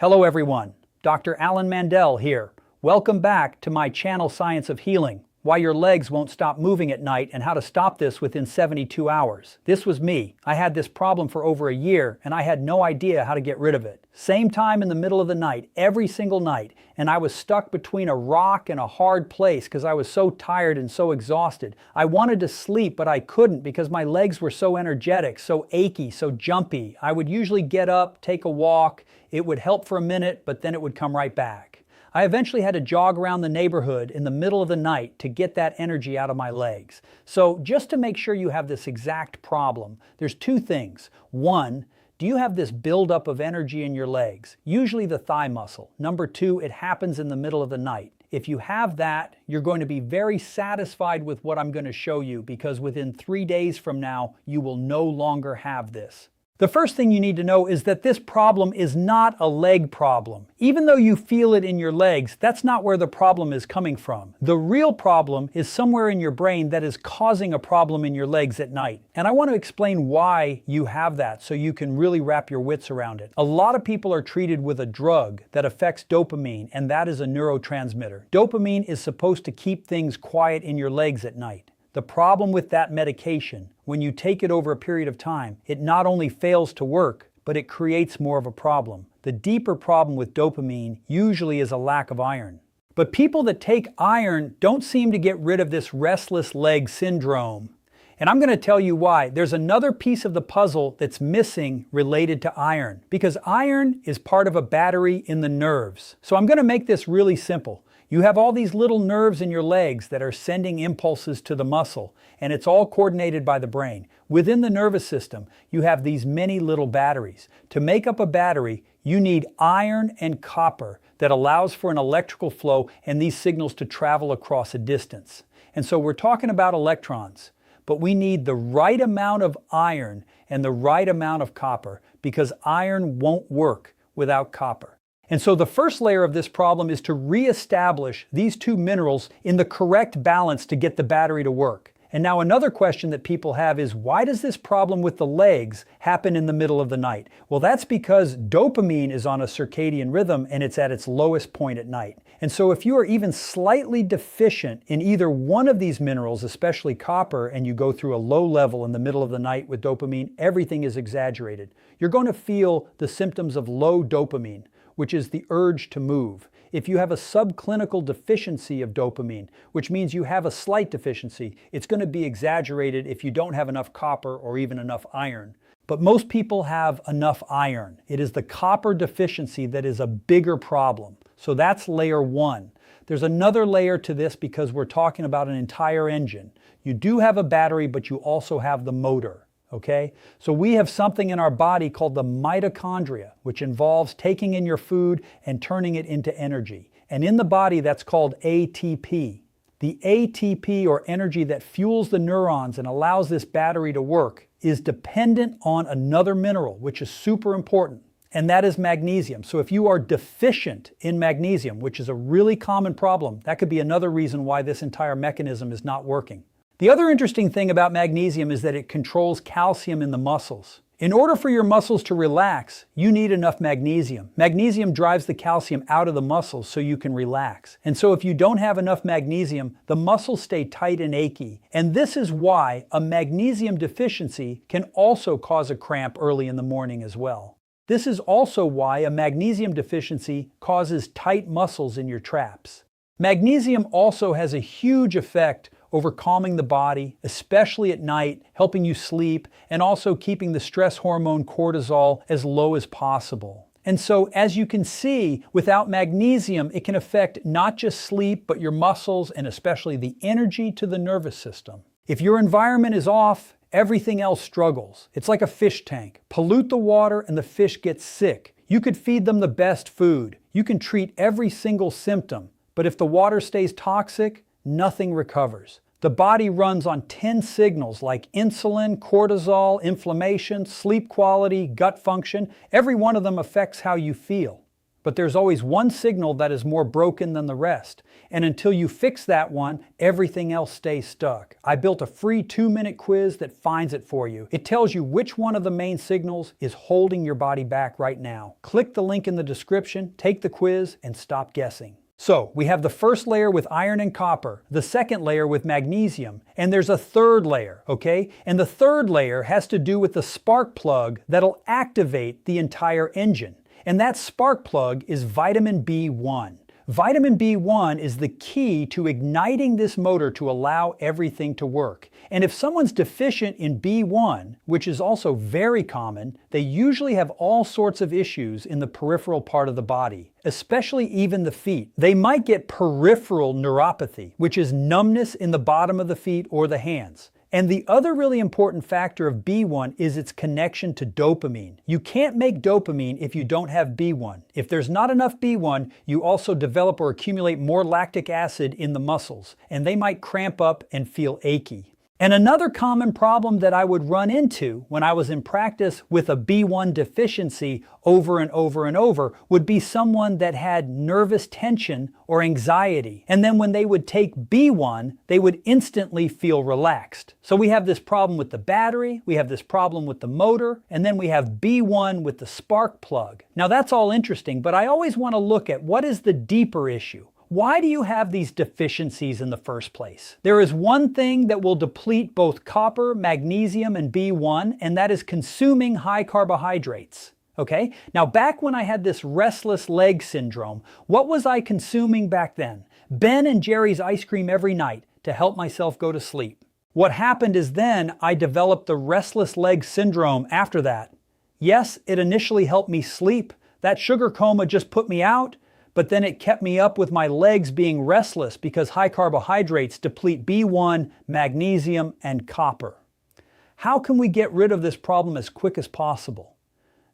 Hello everyone, Dr. Alan Mandell here. Welcome back to my channel Science of Healing, why your legs won't stop moving at night and how to stop this within 72 hours. This was me. I had this problem for over a year and I had no idea how to get rid of it. Same time in the middle of the night, every single night, and I was stuck between a rock and a hard place because I was so tired and so exhausted. I wanted to sleep, but I couldn't because my legs were so energetic, so achy, so jumpy. I would usually get up, take a walk. It would help for a minute, but then it would come right back. I eventually had to jog around the neighborhood in the middle of the night to get that energy out of my legs. So just to make sure you have this exact problem, there's two things. One, do you have this buildup of energy in your legs? Usually the thigh muscle. Number two, it happens in the middle of the night. If you have that, you're going to be very satisfied with what I'm going to show you because within 3 days from now, you will no longer have this. The first thing you need to know is that this problem is not a leg problem. Even though you feel it in your legs, that's not where the problem is coming from. The real problem is somewhere in your brain that is causing a problem in your legs at night. And I want to explain why you have that so you can really wrap your wits around it. A lot of people are treated with a drug that affects dopamine, and that is a neurotransmitter. Dopamine is supposed to keep things quiet in your legs at night. The problem with that medication, when you take it over a period of time, it not only fails to work, but it creates more of a problem. The deeper problem with dopamine usually is a lack of iron. But people that take iron don't seem to get rid of this restless leg syndrome. And I'm going to tell you why. There's another piece of the puzzle that's missing related to iron, because iron is part of a battery in the nerves. So I'm going to make this really simple. You have all these little nerves in your legs that are sending impulses to the muscle, and it's all coordinated by the brain. Within the nervous system, you have these many little batteries. To make up a battery, you need iron and copper that allows for an electrical flow and these signals to travel across a distance. And so we're talking about electrons, but we need the right amount of iron and the right amount of copper because iron won't work without copper. And so the first layer of this problem is to reestablish these two minerals in the correct balance to get the battery to work. And now another question that people have is, why does this problem with the legs happen in the middle of the night? Well, that's because dopamine is on a circadian rhythm and it's at its lowest point at night. And so if you are even slightly deficient in either one of these minerals, especially copper, and you go through a low level in the middle of the night with dopamine, everything is exaggerated. You're going to feel the symptoms of low dopamine, which is the urge to move. If you have a subclinical deficiency of dopamine, which means you have a slight deficiency, it's going to be exaggerated if you don't have enough copper or even enough iron. But most people have enough iron. It is the copper deficiency that is a bigger problem. So that's layer one. There's another layer to this because we're talking about an entire engine. You do have a battery, but you also have the motor. Okay? So we have something in our body called the mitochondria, which involves taking in your food and turning it into energy. And in the body, that's called ATP. The ATP, or energy that fuels the neurons and allows this battery to work, is dependent on another mineral, which is super important, and that is magnesium. So if you are deficient in magnesium, which is a really common problem, that could be another reason why this entire mechanism is not working. The other interesting thing about magnesium is that it controls calcium in the muscles. In order for your muscles to relax, you need enough magnesium. Magnesium drives the calcium out of the muscles so you can relax. And so if you don't have enough magnesium, the muscles stay tight and achy. And this is why a magnesium deficiency can also cause a cramp early in the morning as well. This is also why a magnesium deficiency causes tight muscles in your traps. Magnesium also has a huge effect over calming the body, especially at night, helping you sleep, and also keeping the stress hormone cortisol as low as possible. And so, as you can see, without magnesium, it can affect not just sleep, but your muscles and especially the energy to the nervous system. If your environment is off, everything else struggles. It's like a fish tank. Pollute the water and the fish gets sick. You could feed them the best food. You can treat every single symptom. But if the water stays toxic, nothing recovers. The body runs on 10 signals like insulin, cortisol, inflammation, sleep quality, gut function. Every one of them affects how you feel. but there's always one signal that is more broken than the rest. And until you fix that one, everything else stays stuck. I built a free 2-minute quiz that finds it for you. It tells you which one of the main signals is holding your body back right now. Click the link in the description, take the quiz, and stop guessing. So, we have the first layer with iron and copper, the second layer with magnesium, and there's a third layer, okay? And the third layer has to do with the spark plug that'll activate the entire engine. And that spark plug is vitamin B1. Vitamin B1 is the key to igniting this motor to allow everything to work. And if someone's deficient in B1, which is also very common, they usually have all sorts of issues in the peripheral part of the body, especially even the feet. They might get peripheral neuropathy, which is numbness in the bottom of the feet or the hands. And the other really important factor of B1 is its connection to dopamine. You can't make dopamine if you don't have B1. If there's not enough B1, you also develop or accumulate more lactic acid in the muscles, and they might cramp up and feel achy. And another common problem that I would run into when I was in practice with a B1 deficiency over and over and over would be someone that had nervous tension or anxiety. And then when they would take B1, they would instantly feel relaxed. So we have this problem with the battery, we have this problem with the motor, and then we have B1 with the spark plug. Now that's all interesting, but I always want to look at what is the deeper issue. Why do you have these deficiencies in the first place? There is one thing that will deplete both copper, magnesium, and B1, and that is consuming high carbohydrates. Okay? Now back when I had this restless leg syndrome, what was I consuming back then? Ben and Jerry's ice cream every night to help myself go to sleep. What happened is then I developed the restless leg syndrome after that. Yes, it initially helped me sleep. That sugar coma just put me out. But then it kept me up with my legs being restless because high carbohydrates deplete B1, magnesium, and copper. How can we get rid of this problem as quick as possible?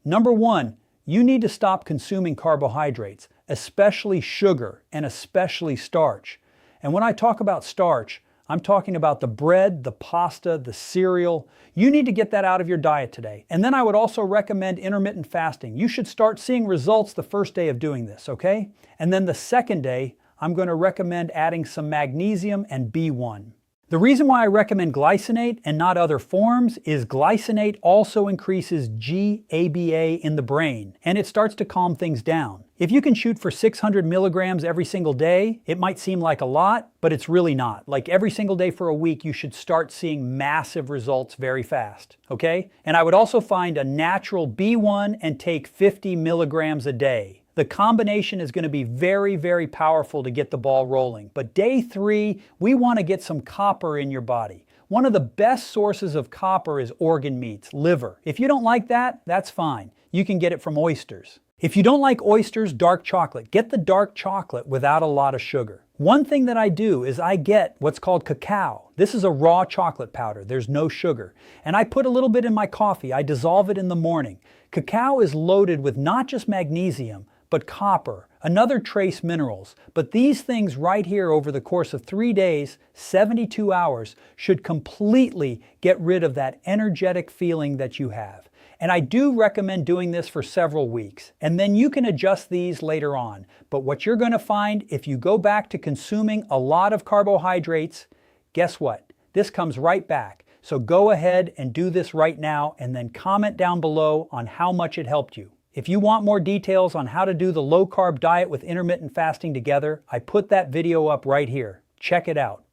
Number one, you need to stop consuming carbohydrates, especially sugar and especially starch. And when I talk about starch, I'm talking about the bread, the pasta, the cereal. You need to get that out of your diet today. And then I would also recommend intermittent fasting. You should start seeing results the first day of doing this, okay? And then the second day, I'm going to recommend adding some magnesium and B1. The reason why I recommend glycinate and not other forms is glycinate also increases GABA in the brain, and it starts to calm things down. If you can shoot for 600 milligrams every single day, it might seem like a lot, but it's really not. Like every single day for a week, you should start seeing massive results very fast, okay? And I would also find a natural B1 and take 50 milligrams a day. The combination is going to be very, very powerful to get the ball rolling. But day 3, we want to get some copper in your body. One of the best sources of copper is organ meats, liver. If you don't like that, that's fine. You can get it from oysters. If you don't like oysters, dark chocolate. Get the dark chocolate without a lot of sugar. One thing that I do is I get what's called cacao. This is a raw chocolate powder. There's no sugar. And I put a little bit in my coffee. I dissolve it in the morning. Cacao is loaded with not just magnesium, but copper, and other trace minerals. But these things right here over the course of 3 days, 72 hours, should completely get rid of that energetic feeling that you have. And I do recommend doing this for several weeks. And then you can adjust these later on. But what you're going to find if you go back to consuming a lot of carbohydrates, guess what? This comes right back. So go ahead and do this right now and then comment down below on how much it helped you. If you want more details on how to do the low-carb diet with intermittent fasting together, I put that video up right here. Check it out.